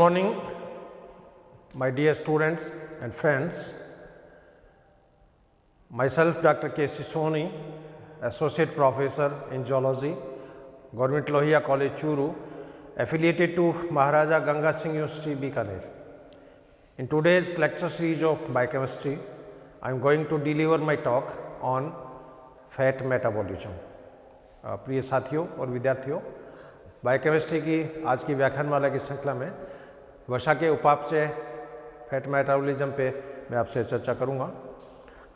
morning, my dear students and friends. Myself, Dr. K.C. Soni, Associate Professor in Geology, Government Lohia College, Churu, affiliated to Maharaja Ganga Singh University, Bikaner. In today's lecture series of biochemistry, I am going to deliver my talk on fat metabolism. प्रिय साथियों और विद्यार्थियों, biochemistry की आज की व्याख्यानमाला की श्रृंखला में वसा के उपापचय फैट मेटाबॉलिज्म पे मैं आपसे चर्चा करूंगा।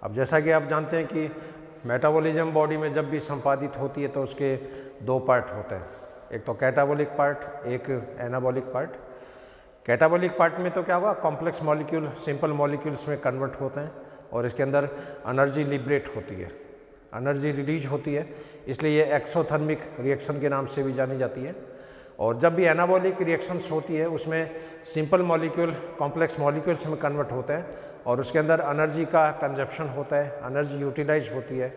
अब जैसा कि आप जानते हैं कि मेटाबॉलिज्म बॉडी में जब भी संपादित होती है तो उसके दो पार्ट होते हैं, एक तो कैटाबॉलिक पार्ट, एक एनाबॉलिक पार्ट। कैटाबॉलिक पार्ट में तो क्या होगा, कॉम्प्लेक्स मॉलिक्यूल सिंपल मॉलिक्यूल्स में कन्वर्ट होते हैं और इसके अंदर एनर्जी लिबरेट होती है, एनर्जी रिलीज होती है, इसलिए ये एक्सोथर्मिक रिएक्शन के नाम से भी जानी जाती है। और जब भी एनाबॉलिक रिएक्शंस होती है उसमें सिंपल मॉलिक्यूल कॉम्प्लेक्स मॉलिक्यूल्स में कन्वर्ट होते हैं और उसके अंदर एनर्जी का कंजप्शन होता है, एनर्जी यूटिलाइज होती है।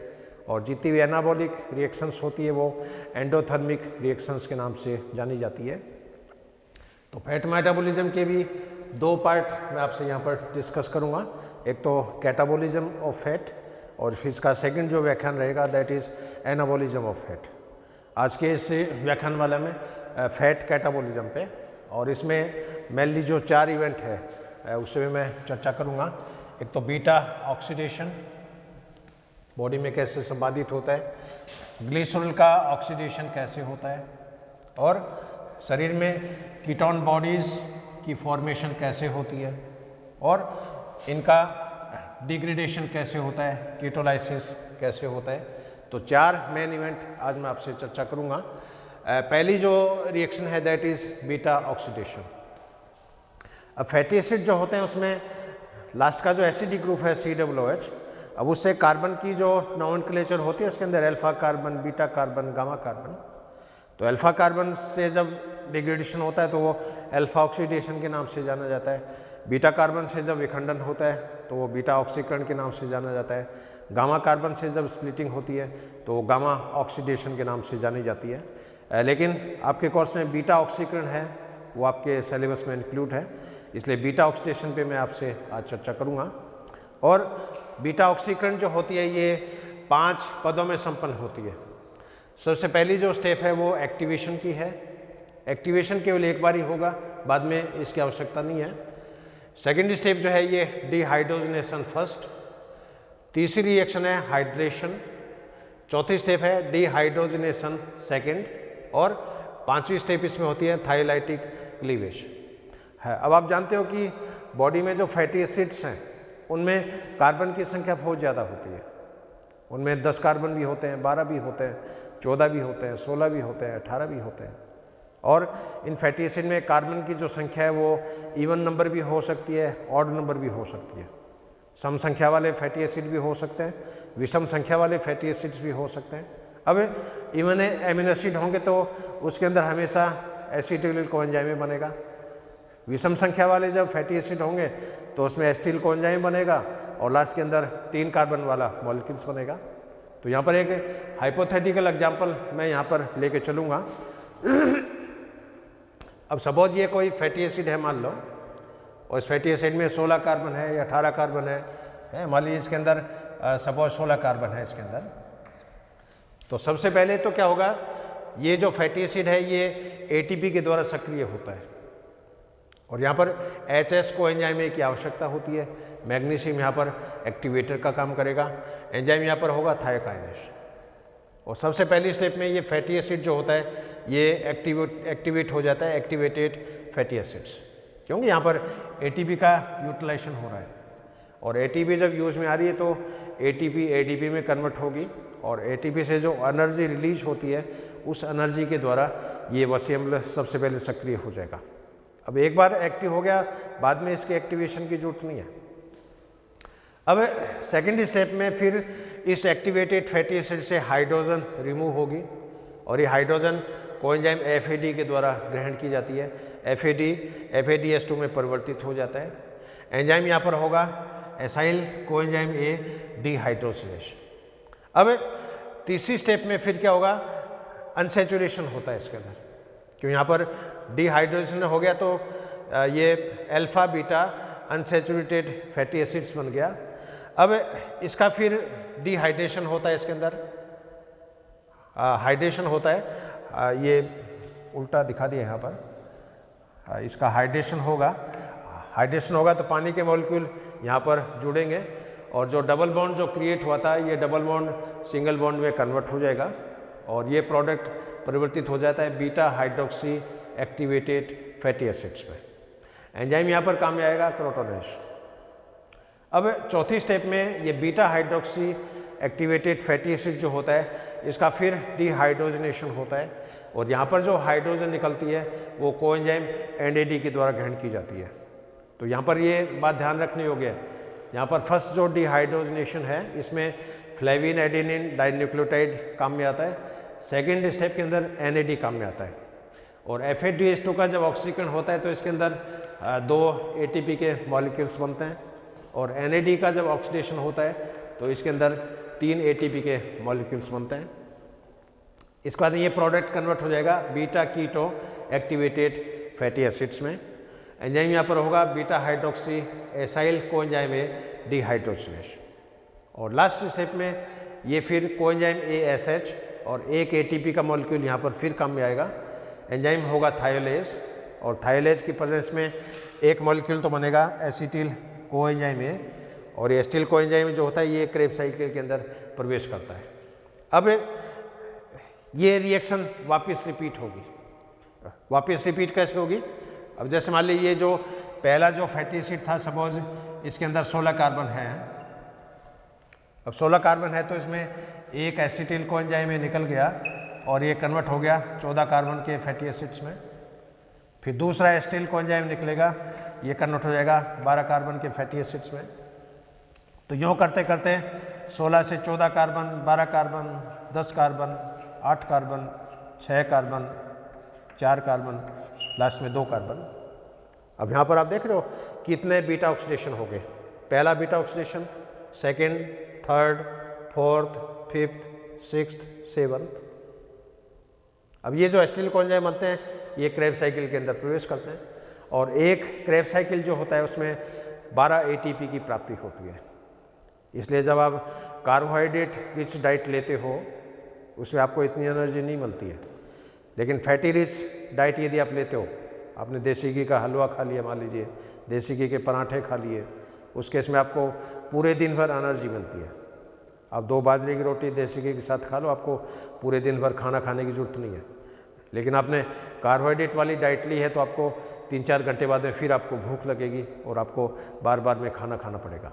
और जितनी भी एनाबॉलिक रिएक्शंस होती है वो एंडोथर्मिक रिएक्शंस के नाम से जानी जाती है। तो फैट मेटाबॉलिज्म के भी दो पार्ट मैं आपसे यहाँ पर डिस्कस करूँगा, एक तो कैटाबॉलिज्म ऑफ फैट और फिर इसका सेकंड जो व्याख्यान रहेगा that is anabolism of fat. आज के इस व्याख्यान वाला में फैट कैटाबॉलिज्म पे, और इसमें मेनली जो चार इवेंट है उससे भी मैं चर्चा करूँगा। एक तो बीटा ऑक्सीडेशन बॉडी में कैसे संपादित होता है, ग्लिसरॉल का ऑक्सीडेशन कैसे होता है, और शरीर में कीटोन बॉडीज़ की फॉर्मेशन कैसे होती है, और इनका डिग्रेडेशन कैसे होता है, कीटोलाइसिस कैसे होता है। तो चार मेन इवेंट आज मैं आपसे चर्चा करूँगा। पहली जो रिएक्शन है दैट इज़ बीटा ऑक्सीडेशन। अब फैटी एसिड जो होते हैं उसमें लास्ट का जो एसिडिक ग्रुप है COOH, अब उससे कार्बन की जो नोमेनक्लेचर होती है उसके अंदर alpha carbon, beta carbon, gamma carbon. तो अल्फा कार्बन से जब डिग्रेडेशन होता है तो वो अल्फा ऑक्सीडेशन के नाम से जाना जाता है। बीटा कार्बन से जब विखंडन होता है तो वो बीटा ऑक्सीकरण के नाम से जाना जाता है। गामा कार्बन से जब स्प्लिटिंग होती है तो गामा ऑक्सीडेशन के नाम से जानी जाती है। लेकिन आपके कोर्स में बीटा ऑक्सीकरण है वो आपके सिलेबस में इंक्लूड है, इसलिए बीटा ऑक्सीडेशन पे मैं आपसे आज चर्चा करूँगा। और बीटा ऑक्सीकरण जो होती है ये 5 पदों में संपन्न होती है। सबसे पहली जो स्टेप है वो एक्टिवेशन की है। एक्टिवेशन केवल एक बार ही होगा, बाद में इसकी आवश्यकता नहीं है। सेकेंड स्टेप जो है ये डिहाइड्रोजनेशन फर्स्ट। तीसरी रिएक्शन है हाइड्रेशन। चौथी स्टेप है डिहाइड्रोजनेशन सेकेंड। और पांचवी स्टेप इसमें होती है थायोलाइटिक क्लीवेज है। अब आप जानते हो कि बॉडी में जो फैटी एसिड्स हैं उनमें कार्बन की संख्या बहुत ज़्यादा होती है। उनमें 10 कार्बन भी होते हैं, 12 भी होते हैं, 14 भी होते हैं, 16 भी होते हैं, 18 भी होते हैं। और इन फैटी एसिड में कार्बन की जो संख्या है वो इवन नंबर भी हो सकती है, ऑड नंबर भी हो सकती है। सम संख्या वाले फैटी एसिड भी हो सकते हैं, विषम संख्या वाले फैटी एसिड्स भी हो सकते हैं। अब इवन एमिनो एसिड होंगे तो उसके अंदर हमेशा एसिटिल कोएंजाइम बनेगा। विषम संख्या वाले जब फैटी एसिड होंगे तो उसमें एसिटिल कोएंजाइम बनेगा और लास्ट के अंदर 3 कार्बन वाला मॉलिक्यूल्स बनेगा। तो यहाँ पर एक हाइपोथेटिकल एग्जाम्पल मैं यहाँ पर लेके चलूँगा। अब सपोज ये कोई फैटी एसिड है मान लो, और इस फैटी एसिड में 16 कार्बन है या 18 कार्बन है, मान लीजिए इसके अंदर सपोज 16 कार्बन है इसके अंदर। तो सबसे पहले तो क्या होगा, ये जो फैटी एसिड है ये ATP के द्वारा सक्रिय होता है और यहाँ पर HS कोएंजाइम की आवश्यकता होती है। मैग्नीशियम यहाँ पर एक्टिवेटर का काम करेगा, एंजाइम यहाँ पर होगा थायोकाइनेस। और सबसे पहली स्टेप में ये फैटी एसिड जो होता है ये एक्टिवेट हो जाता है, एक्टिवेटेड फैटी एसिड्स, क्योंकि यहाँ पर ATP का यूटिलाइजेशन हो रहा है। और ATP जब यूज़ में आ रही है तो ATP ADP में कन्वर्ट होगी और ATP से जो एनर्जी रिलीज होती है उस एनर्जी के द्वारा ये वसीय अम्ल सबसे पहले सक्रिय हो जाएगा। अब एक बार एक्टिव हो गया, बाद में इसके एक्टिवेशन की जरूरत नहीं है। अब सेकेंड स्टेप में फिर इस एक्टिवेटेड फैटी एसिड से हाइड्रोजन रिमूव होगी और ये हाइड्रोजन कोएंजाइम FAD के द्वारा ग्रहण की जाती है। FADH2 में परिवर्तित हो जाता है। एंजाइम यहाँ पर होगा एसाइल कोएंजाइम A डिहाइड्रोजिनेज। अब तीसरी स्टेप में फिर क्या होगा, अनसैचुरेशन होता है इसके अंदर, क्यों यहाँ पर डिहाइड्रेशन हो गया तो ये alpha beta unsaturated fatty acids बन गया। अब इसका फिर डिहाइड्रेशन होता है, इसके अंदर हाइड्रेशन होता है, ये उल्टा दिखा दिया यहाँ पर, इसका हाइड्रेशन होगा तो पानी के मॉलिक्यूल यहाँ पर जुड़ेंगे और जो डबल बॉन्ड जो क्रिएट हुआ था ये डबल बॉन्ड सिंगल बॉन्ड में कन्वर्ट हो जाएगा और ये प्रोडक्ट परिवर्तित हो जाता है beta hydroxy activated fatty acids में। एंजाइम यहाँ पर काम में आएगा क्रोटोनेश। अब चौथी स्टेप में ये beta hydroxy activated fatty acid जो होता है इसका फिर डिहाइड्रोजनेशन होता है और यहाँ पर जो हाइड्रोजन निकलती है वो कोएंजाइम NAD के द्वारा ग्रहण की जाती है। तो यहाँ पर ये बात ध्यान रखनी होगी, यहाँ पर फर्स्ट जो डिहाइड्रोजनेशन है इसमें फ्लेविन एडेनिन डाइन्यूक्लियोटाइड काम में आता है, सेकेंड स्टेप के अंदर NAD काम में आता है और FADH2 का जब ऑक्सीकरण होता है तो इसके अंदर 2 ATP के मॉलिक्यूल्स बनते हैं और NAD का जब ऑक्सीडेशन होता है तो इसके अंदर 3 ATP के मॉलिक्यूल्स बनते हैं। इसके बाद ये प्रोडक्ट कन्वर्ट हो जाएगा beta keto activated fatty acids में। एंजाइम यहाँ पर होगा beta hydroxy acyl coenzyme dehydrogenase और लास्ट स्टेप में ये फिर कोएंजाइम ASH और एक ATP का मॉलिक्यूल यहाँ पर फिर काम में आएगा। एंजाइम होगा थायोलेज और थायोलेज की प्रेजेंस में एक मॉलिक्यूल तो बनेगा एसिटिल कोएंजाइम और ये एसिटिल कोएंजाइम जो होता है ये क्रेब्स साइकिल के अंदर प्रवेश करता है। अब ये रिएक्शन वापस रिपीट होगी। वापस रिपीट कैसे होगी? अब जैसे मान लीजिए ये जो पहला जो फैटी एसिड था, सपोज इसके अंदर 16 कार्बन है। अब 16 कार्बन है तो इसमें एक एसिटिल कोएंजाइम निकल गया और ये कन्वर्ट हो गया 14 कार्बन के फैटी एसिड्स में। फिर दूसरा एसिटिल कोएंजाइम निकलेगा, ये कन्वर्ट हो जाएगा 12 कार्बन के फैटी एसिड्स में। तो यूँ करते करते 16 से 14 carbon, 12 carbon, 10 carbon, 8 carbon, 6 carbon, 4 carbon, last में 2 कार्बन। अब यहाँ पर आप देख रहे हो कितने बीटा ऑक्सीडेशन हो गए। पहला beta oxidation, second, third, fourth, fifth, sixth, seventh. अब ये जो एसिटिल कोएंजाइम बनते हैं ये क्रेब्स साइकिल के अंदर प्रवेश करते हैं और एक क्रेब्स साइकिल जो होता है उसमें 12 ATP की प्राप्ति होती है। इसलिए जब आप कार्बोहाइड्रेट रिच डाइट लेते हो उसमें आपको इतनी एनर्जी नहीं मिलती है, लेकिन फैटी रिच डाइट यदि आप लेते हो, आपने देसी घी का हलवा खा लिया, मान लीजिए देसी घी के पराठे खा लिए, उस केस में आपको पूरे दिन भर एनर्जी मिलती है। आप 2 बाजरे की रोटी देसी घी के साथ खा लो, आपको पूरे दिन भर खाना खाने की जरूरत नहीं है। लेकिन आपने कार्बोहाइड्रेट वाली डाइट ली है तो आपको 3-4 घंटे बाद में फिर आपको भूख लगेगी और आपको बार बार में खाना खाना पड़ेगा।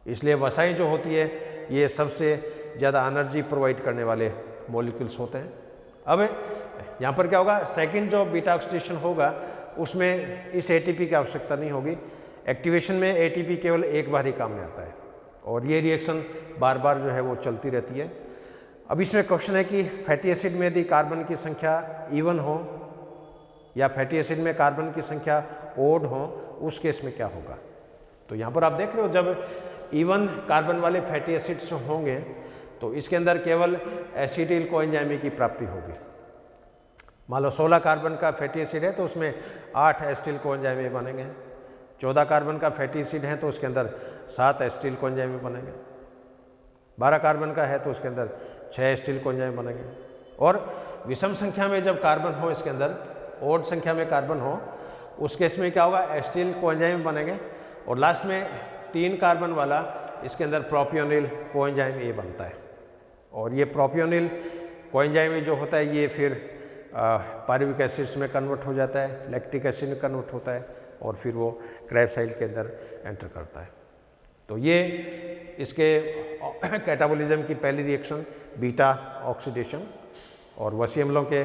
इसलिए वसाएं जो होती है ये सबसे ज़्यादा एनर्जी प्रोवाइड करने वाले मॉलिक्यूल्स होते हैं। अब यहाँ पर क्या होगा, सेकंड जो बीटा ऑक्सीडेशन होगा उसमें इस ATP की आवश्यकता नहीं होगी। एक्टिवेशन में ATP केवल एक बार ही काम में आता है और ये रिएक्शन बार बार जो है वो चलती रहती है। अब इसमें क्वेश्चन है कि फैटी एसिड में यदि कार्बन की संख्या इवन हो या फैटी एसिड में कार्बन की संख्या ओड हो, उस केस में क्या होगा। तो यहाँ पर आप देख रहे हो जब इवन कार्बन वाले फैटी एसिड्स होंगे तो इसके अंदर केवल एसिटिल कोएंजाइम की प्राप्ति होगी। मान लो 16 कार्बन का फैटी एसिड है तो उसमें 8 एसिटिल कोएंजाइम बनेंगे। 14 कार्बन का फैटी एसिड है तो उसके अंदर 7 एसिटिल कोएंजाइम बनेंगे। 12 कार्बन का है तो उसके अंदर 6 एसिटिल कोएंजाइम बनेंगे। और विषम संख्या में जब कार्बन हो, इसके अंदर ओड संख्या में कार्बन हो, उस केस में क्या होगा, एसिटिल कोएंजाइम बनेंगे और लास्ट में 3 कार्बन वाला इसके अंदर प्रोपियोनिल कोएंजाइम A बनता है। और ये प्रोपियोनिल कोएंजाइम जो होता है ये फिर पायरुविक एसिड्स में कन्वर्ट हो जाता है, लैक्टिक एसिड में कन्वर्ट होता है और फिर वो क्रेब्स साइकिल के अंदर एंटर करता है। तो ये इसके कैटाबोलिज्म की पहली रिएक्शन बीटा ऑक्सीडेशन और वसी अम्लों के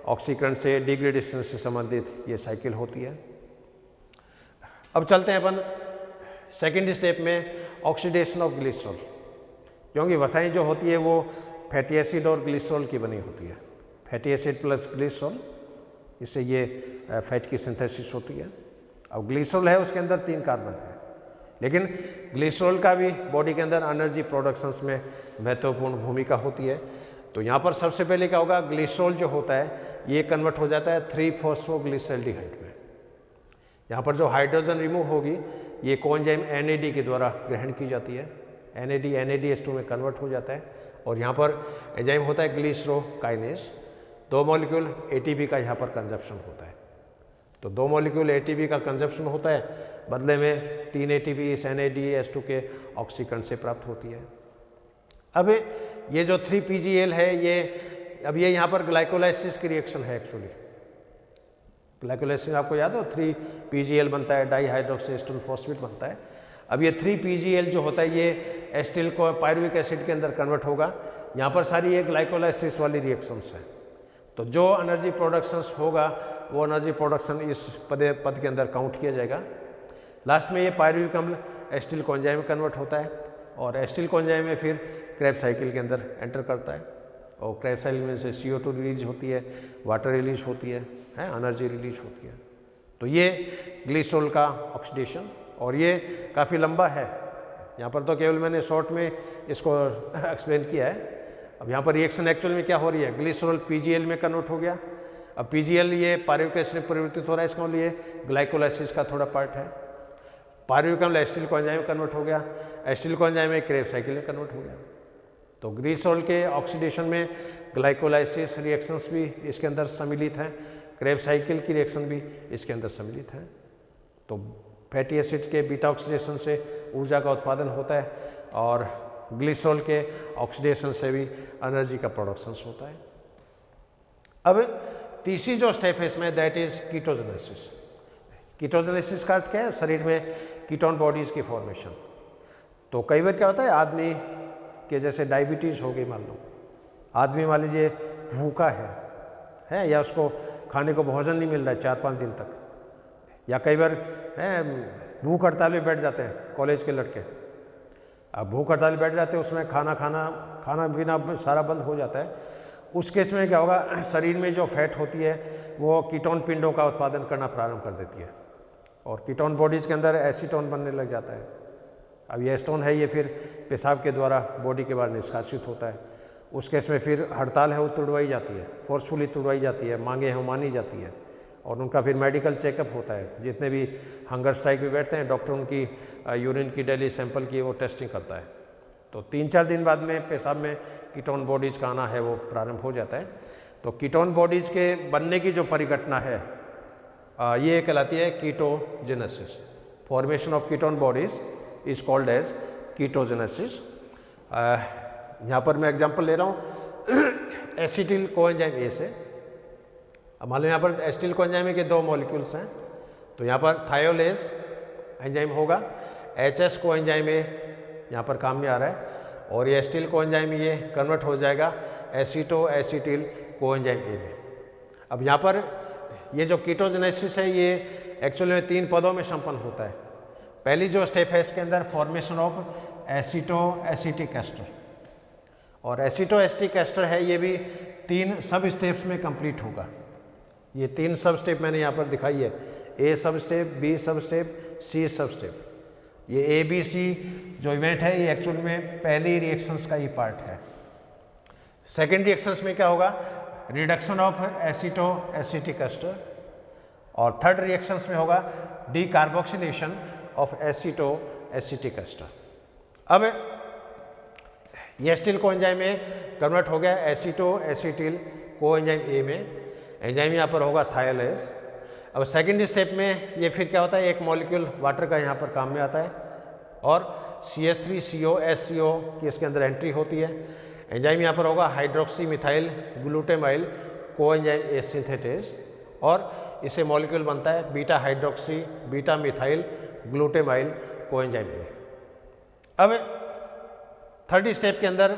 ऑक्सीकरण से डिग्रेडेशन से संबंधित ये साइकिल होती है। अब चलते हैं अपन सेकेंड स्टेप में, ऑक्सीडेशन ऑफ ग्लिसरॉल। क्योंकि वसाएं जो होती है वो फैटी एसिड और ग्लिसरॉल की बनी होती है। फैटी एसिड प्लस ग्लिसरॉल, इससे ये फैट की सिंथेसिस होती है। अब ग्लिसरॉल है उसके अंदर 3 कार्बन है, लेकिन ग्लिसरॉल का भी बॉडी के अंदर एनर्जी प्रोडक्शंस में महत्वपूर्ण भूमिका होती है। तो यहाँ पर सबसे पहले क्या होगा, ग्लिसरॉल जो होता है ये कन्वर्ट हो जाता है 3-फॉस्फोग्लिसरॉल्डिहाइड में। यहाँ पर जो हाइड्रोजन रिमूव होगी ये कोएंजाइम NAD के द्वारा ग्रहण की जाती है, NADH2 में कन्वर्ट हो जाता है और यहाँ पर एंजाइम होता है ग्लिसरोकाइनेज। 2 मॉलिक्यूल ATP का यहाँ पर कंजप्शन होता है। तो 2 मॉलिक्यूल ATP का कंजप्शन होता है, बदले में 3 ATP इस NADH2 के ऑक्सीकरण से प्राप्त होती है। अब ये जो 3PGL है ये यहाँ पर ग्लाइकोलाइसिस की रिएक्शन है। एक्चुअली ग्लाइकोलाइसिस आपको याद हो 3PGL बनता है, डाईहाइड्रोक्सी एस्टोन फॉस्फेट बनता है। अब ये 3PGL जो होता है ये एस्टिल को पायरुविक एसिड के अंदर कन्वर्ट होगा। यहाँ पर सारी ये ग्लाइकोलाइसिस वाली रिएक्शंस हैं। तो जो एनर्जी प्रोडक्शंस होगा वो एनर्जी प्रोडक्शन इस पद के अंदर काउंट किया जाएगा। लास्ट में ये पायरुविक अम्ल एस्टिल कोएंजाइम में कन्वर्ट होता है और एस्टिल कोएंजाइम में फिर क्रेब्स साइकिल के अंदर एंटर करता है और क्रेब्स साइकिल में से CO2 रिलीज होती है, वाटर रिलीज होती है, एनर्जी रिलीज होती है। तो ये ग्लिसरॉल का ऑक्सीडेशन और ये काफ़ी लंबा है। यहाँ पर तो केवल मैंने शॉर्ट में इसको एक्सप्लेन किया है। अब यहाँ पर रिएक्शन एक्चुअल में क्या हो रही है, ग्लिसरॉल PGL में कन्वर्ट हो गया। अब PGL ये पायरुविक एसिड में परिवर्तित हो रहा है, इसका लिए ग्लाइकोलाइसिस का थोड़ा पार्ट है। पायरुविक अम्ल एस्टिल कोएंजाइम में कन्वर्ट हो गया, एस्टिल कोएंजाइम में क्रेब्स साइकिल में कन्वर्ट हो गया। तो ग्लिसरॉल के ऑक्सीडेशन में ग्लाइकोलाइसिस रिएक्शंस भी इसके अंदर सम्मिलित हैं, क्रेब्स साइकिल की रिएक्शन भी इसके अंदर सम्मिलित है। तो फैटी एसिड्स के बीटा ऑक्सीडेशन से ऊर्जा का उत्पादन होता है और ग्लिसरॉल के ऑक्सीडेशन से भी एनर्जी का प्रोडक्शन होता है। अब तीसरी जो स्टेप है इसमें दैट इज कीटोजेनेसिस। कीटोजेनेसिस का अर्थ क्या है, शरीर में कीटोन बॉडीज़ की फॉर्मेशन। तो कई बार क्या होता है, आदमी के जैसे डायबिटीज़ हो गई, मान लो आदमी मान लीजिए भूखा है या उसको खाने को भोजन नहीं मिल रहा है 4-5 दिन तक, या कई बार भूख हड़ताल में बैठ जाते हैं कॉलेज के लड़के। अब भूख हड़ताल बैठ जाते हैं, उसमें खाना पीना सारा बंद हो जाता है। उस केस में क्या होगा, शरीर में जो फैट होती है वो कीटोन पिंडों का उत्पादन करना प्रारंभ कर देती है और कीटोन बॉडीज़ के अंदर एसीटोन बनने लग जाता है। अब ये एस्टोन है ये फिर पेशाब के द्वारा बॉडी के बाहर निष्कासित होता है। उस केस में फिर हड़ताल है वो तुड़वाई जाती है, फोर्सफुली तुड़वाई जाती है, मांगे हैं मानी जाती है और उनका फिर मेडिकल चेकअप होता है। जितने भी हंगर स्ट्राइक पे बैठते हैं डॉक्टर उनकी यूरिन की डेली सैंपल की वो टेस्टिंग करता है। तो 3-4 दिन बाद में पेशाब में कीटोन बॉडीज़ का आना है वो प्रारंभ हो जाता है। तो कीटोन बॉडीज़ के बनने की जो परिघटना है ये कहलाती है ketogenesis. Formation of ketone bodies is called as ketogenesis. यहाँ पर मैं एग्जांपल ले रहा हूँ एसिटिल कोएंजाइम ए से। अब मान लो यहाँ पर एसिटिल कोएंजाइम के 2 मॉलिक्यूल्स हैं, तो यहाँ पर थायोलेज एंजाइम होगा, HS कोएंजाइम ए यहाँ पर काम में आ रहा है और ये एसिटिल कोएंजाइम ये कन्वर्ट हो जाएगा एसिटो एसिटिल कोएंजाइम ए में। अब यहाँ पर ये जो कीटोजेनेसिस है ये एक्चुअली में 3 पदों में संपन्न होता है। पहली जो स्टेप है इसके अंदर formation of aceto acetic ester, और एसिटो एसिटिक एस्टर है ये भी 3 सब स्टेप्स में कंप्लीट होगा। ये 3 सब स्टेप मैंने यहाँ पर दिखाई है, A सब स्टेप, B सब स्टेप, C सब स्टेप। ये ABC जो इवेंट है ये एक्चुअल में पहली रिएक्शंस का ही पार्ट है। सेकेंड रिएक्शंस में क्या होगा, reduction of aceto acetic ester, और थर्ड रिएक्शंस में होगा decarboxylation of aceto acetic ester. अब ये एसिटिल कोएंजाइम में कन्वर्ट हो गया एसिटो एसिटिल कोएंजाइम ए में, एंजाइम यहाँ पर होगा थायोलेज। अब सेकेंड स्टेप में ये फिर क्या होता है, एक मॉलिक्यूल वाटर का यहाँ पर काम में आता है और CH3CO HCO की इसके अंदर एंट्री होती है। एंजाइम यहाँ पर होगा hydroxy methyl glutamyl coenzyme A synthetase और इसे मॉलिक्यूल बनता है beta hydroxy beta methyl glutamyl coenzyme A. अब थर्ड स्टेप के अंदर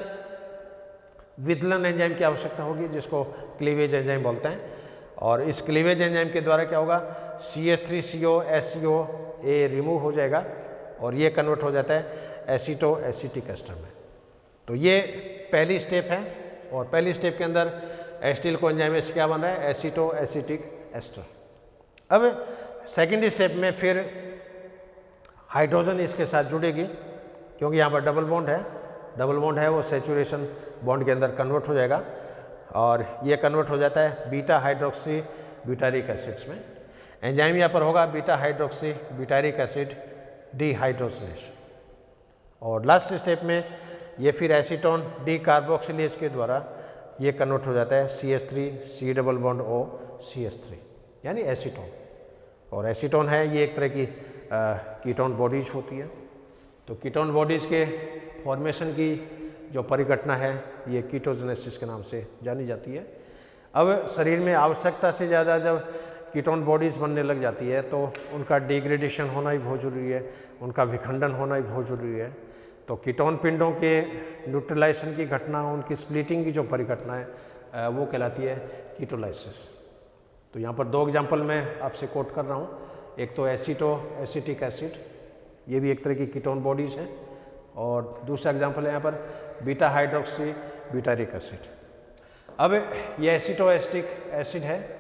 विदलन एंजाइम की आवश्यकता होगी जिसको क्लीवेज एंजाइम बोलते हैं, और इस क्लीवेज एंजाइम के द्वारा क्या होगा, CH3CO HCO ए रिमूव हो जाएगा और ये कन्वर्ट हो जाता है एसिटो एसिटिक एस्टर में। तो ये पहली स्टेप है और पहली स्टेप के अंदर एसिटिल कोएंजाइम से क्या बन रहा है, एसिटो एसिटिक एस्टर। अब सेकेंड स्टेप में फिर हाइड्रोजन इसके साथ जुड़ेगी क्योंकि यहाँ पर डबल बॉन्ड है वो सेचुरेशन बॉन्ड के अंदर कन्वर्ट हो जाएगा और ये कन्वर्ट हो जाता है बीटा हाइड्रोक्सी ब्यूटारिक एसिड्स में। एंजाइम यहाँ पर होगा beta hydroxy butyric acid dehydrogenation. और लास्ट स्टेप में ये फिर एसीटोन डी कार्बोक्सिलेज के द्वारा ये कन्वर्ट हो जाता है CH3 C double bond O CH3 यानी एसीटोन। और एसीटोन है ये एक तरह की कीटोन बॉडीज होती है। तो कीटोन बॉडीज के फॉर्मेशन की जो परिघटना है ये कीटोजेनेसिस के नाम से जानी जाती है। अब शरीर में आवश्यकता से ज़्यादा जब कीटोन बॉडीज बनने लग जाती है तो उनका डिग्रेडेशन होना ही बहुत ज़रूरी है, उनका विखंडन होना ही बहुत ज़रूरी है। तो कीटोन पिंडों के न्यूट्रलाइजेशन की घटना, उनकी स्प्लिटिंग की जो परिघटना है वो कहलाती है कीटोलाइसिस। तो यहाँ पर 2 एग्जाम्पल मैं आपसे कोट कर रहा हूँ। एक तो एसिटिक एसिड, ये भी एक तरह की कीटोन बॉडीज है, और दूसरा एग्जाम्पल है यहाँ पर बीटा हाइड्रोक्सी ब्यूटारिक एसिड। अब ये एसिटोएस्टिक एसिड है,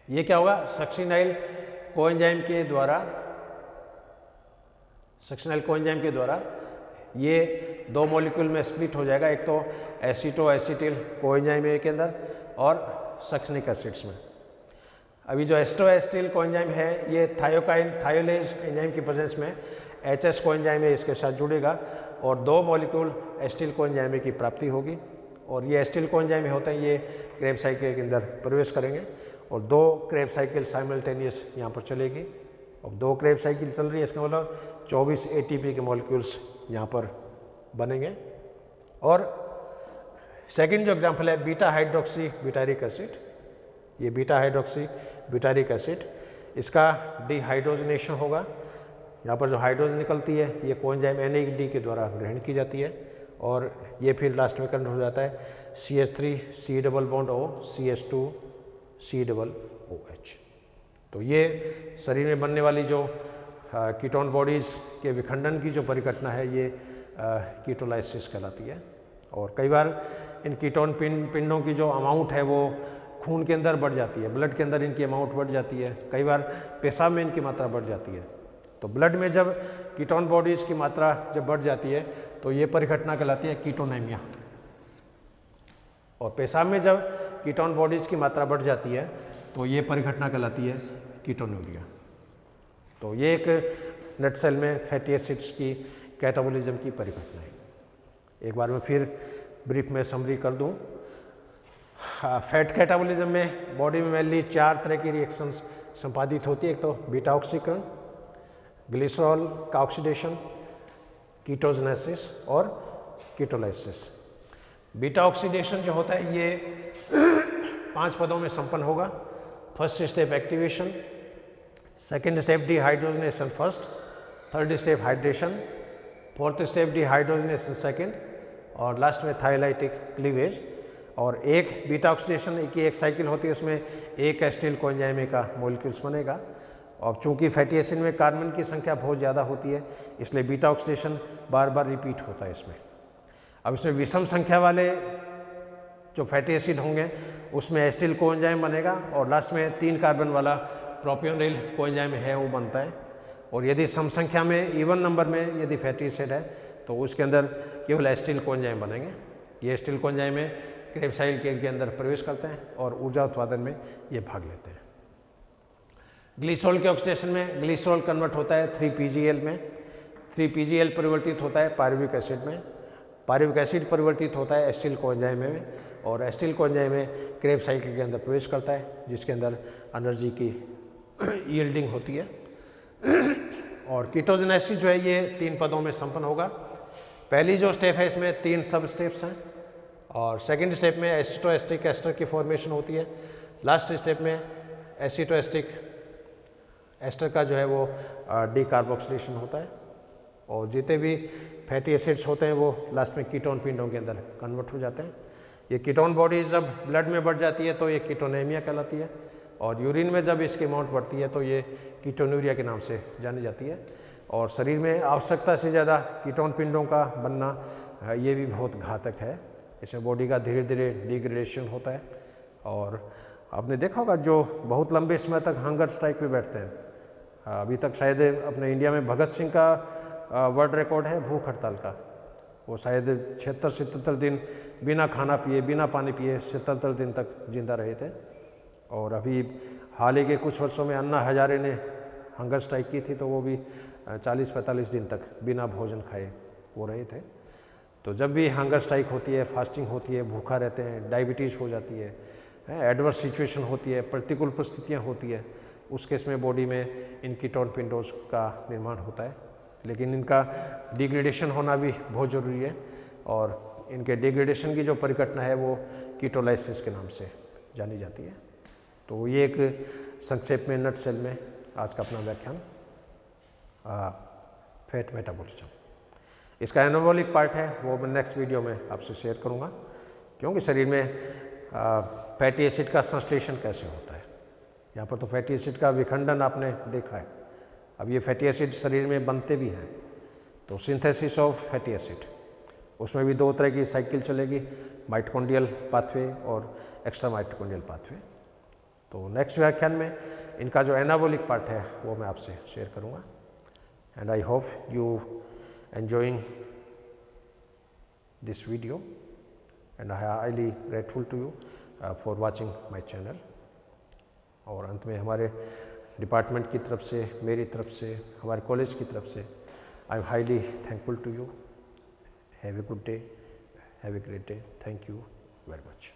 ये क्या होगा, सक्सिनाइल कोएंजाइम के द्वारा ये 2 मॉलिक्यूल में स्प्लिट हो जाएगा, एक तो एसिटोएसिटिल कोएंजाइम के अंदर और सक्सिनिक एसिड्स में। अभी जो एस्टोएसिटिल कोएंजाइम है ये थायोलेज एंजाइम की प्रेजेंस में HS कोएंजाइम इसके साथ जुड़ेगा और 2 मॉलिक्यूल एसिटिल कोएंजाइम की प्राप्ति होगी। और ये एसिटिल कोएंजाइम होते हैं ये क्रेब साइकिल के अंदर प्रवेश करेंगे और 2 क्रेब साइकिल साइमल्टेनियस यहाँ पर चलेगी। अब 2 क्रेब साइकिल चल रही है, इसका मतलब 24 ATP के मॉलिक्यूल्स यहाँ पर बनेंगे। और सेकंड जो एग्जांपल है बीटा हाइड्रोक्सी ब्यूटारिक एसिड, ये बीटा हाइड्रोक्सी ब्यूटारिक एसिड, इसका डिहाइड्रोजनेशन होगा। यहाँ पर जो हाइड्रोजन निकलती है ये कोएंजाइम NAD के द्वारा ग्रहण की जाती है और ये फिर लास्ट में कन्वर्ट हो जाता है CH3 C double bond O CH2 C double OH। तो ये शरीर में बनने वाली जो कीटोन बॉडीज़ के विखंडन की जो परिघटना है ये कीटोलाइसिस कहलाती है। और कई बार इन कीटोन पिंडों की जो अमाउंट है वो खून के अंदर बढ़ जाती है, ब्लड के अंदर इनकी अमाउंट बढ़ जाती है, कई बार पेशाब में इनकी मात्रा बढ़ जाती है। तो ब्लड में जब कीटोन बॉडीज़ की मात्रा जब बढ़ जाती है तो ये परिघटना कहलाती है कीटोनेमिया। और पेशाब में जब कीटोन बॉडीज़ की मात्रा बढ़ जाती है तो ये परिघटना कहलाती है कीटोन्यूरिया। तो ये एक नटसेल में फैटी एसिड्स की कैटाबोलिज्म की परिघटना है। एक बार मैं फिर ब्रीफ में समरी कर दूं। फैट कैटाबोलिज्म में बॉडी में मेनली 4 तरह की रिएक्शंस संपादित होती है। एक तो बीटा ऑक्सीकरण, ग्लिसरॉल का ऑक्सीडेशन, कीटोजेनेसिस और कीटोलाइसिस। बीटा ऑक्सीडेशन जो होता है ये 5 पदों में संपन्न होगा। First step activation, second step dehydrogenation first, third step hydration, fourth step dehydrogenation second और लास्ट में थायोलाइटिक क्लीवेज। और एक बीटा ऑक्सीडेशन की एक साइकिल होती है, उसमें एक एसिटिल कोएंजाइम का मॉलिक्यूल्स बनेगा। और चूंकि फैटी एसिड में कार्बन की संख्या बहुत ज़्यादा होती है इसलिए बीटा ऑक्सीडेशन बार बार रिपीट होता है इसमें। अब इसमें विषम संख्या वाले जो फैटी एसिड होंगे उसमें एसिटिल कोएंजाइम बनेगा और लास्ट में 3 कार्बन वाला प्रोपियोनिल कोएंजाइम है वो बनता है। और यदि सम संख्या में इवन नंबर में यदि फैटी एसिड है तो उसके अंदर केवल एसिटिल कोएंजाइम बनेंगे। ये एसिटिल कोएंजाइम में क्रेब साइकिल के अंदर प्रवेश करते हैं और ऊर्जा उत्पादन में ये भाग लेते हैं। ग्लिसरॉल के ऑक्सीडेशन में ग्लिसरॉल कन्वर्ट होता है 3PgL में, 3PgL परिवर्तित होता है पायरुविक एसिड में, पायरुविक एसिड परिवर्तित होता है एसिटिल कोएंजाइम में और एसिटिल कोएंजाइम में क्रेब साइकिल के अंदर प्रवेश करता है जिसके अंदर एनर्जी की यील्डिंग होती है। और कीटोजेनेसिस जो है ये 3 पदों में संपन्न होगा। पहली जो स्टेप है इसमें 3 सब स्टेप्स हैं और सेकंड स्टेप में एसिटोएस्टिक एस्टर की फॉर्मेशन होती है। लास्ट स्टेप में एसिटोएस्टिक एस्टर का जो है वो डीकार्बोक्सिलेशन होता है और जितने भी फैटी एसिड्स होते हैं वो लास्ट में कीटोन पिंडों के अंदर कन्वर्ट हो जाते हैं। ये कीटोन बॉडी जब ब्लड में बढ़ जाती है तो ये कीटोनेमिया कहलाती है और यूरिन में जब इसकी अमाउंट बढ़ती है तो ये कीटोन्यूरिया के नाम से जानी जाती है। और शरीर में आवश्यकता से ज़्यादा कीटोन पिंडों का बनना ये भी बहुत घातक है। इसमें बॉडी का धीरे धीरे डिग्रेडेशन होता है। और आपने देखा होगा जो बहुत लंबे समय तक हंगर स्ट्राइक पे बैठते हैं, अभी तक शायद अपने इंडिया में भगत सिंह का वर्ल्ड रिकॉर्ड है भूख हड़ताल का। वो शायद 76-77 दिन बिना खाना पिए बिना पानी पिए 77 दिन तक जिंदा रहे थे। और अभी हाल ही के कुछ वर्षों में अन्ना हजारे ने हंगर स्ट्राइक की थी, तो वो भी 40-45 दिन तक बिना भोजन खाए वो रहे थे। तो जब भी हंगर स्ट्राइक होती है, फास्टिंग होती है, भूखा रहते हैं, डायबिटीज़ हो जाती है, एडवर्स सिचुएशन होती है, प्रतिकूल परिस्थितियाँ होती है, उस केस में बॉडी में इन कीटोन पिंडोज का निर्माण होता है। लेकिन इनका डिग्रेडेशन होना भी बहुत ज़रूरी है, और इनके डिग्रेडेशन की जो परिघटना है वो कीटोलाइसिस के नाम से जानी जाती है। तो ये एक संक्षेप में, नट सेल में आज का अपना व्याख्यान फैट मेटाबॉलिज्म। इसका एनाबॉलिक पार्ट है वो मैं नेक्स्ट वीडियो में आपसे शेयर करूँगा, क्योंकि शरीर में फैटी एसिड का संश्लेषण कैसे होता है। यहाँ पर तो फैटी एसिड का विखंडन आपने देखा है, अब ये फैटी एसिड शरीर में बनते भी हैं। तो सिंथेसिस ऑफ फैटी एसिड, उसमें भी दो तरह की साइकिल चलेगी, माइटोकॉन्ड्रियल पाथवे और एक्स्ट्रा माइटोकॉन्ड्रियल पाथवे। तो नेक्स्ट व्याख्यान में इनका जो एनाबॉलिक पार्ट है वो मैं आपसे शेयर करूँगा। And I hope you enjoying this video, and I am highly grateful to you for watching my channel। और अंत में हमारे डिपार्टमेंट की तरफ से, मेरी तरफ से, हमारे कॉलेज की तरफ से I am highly thankful to you. Have a good day, have a great day, thank you very much.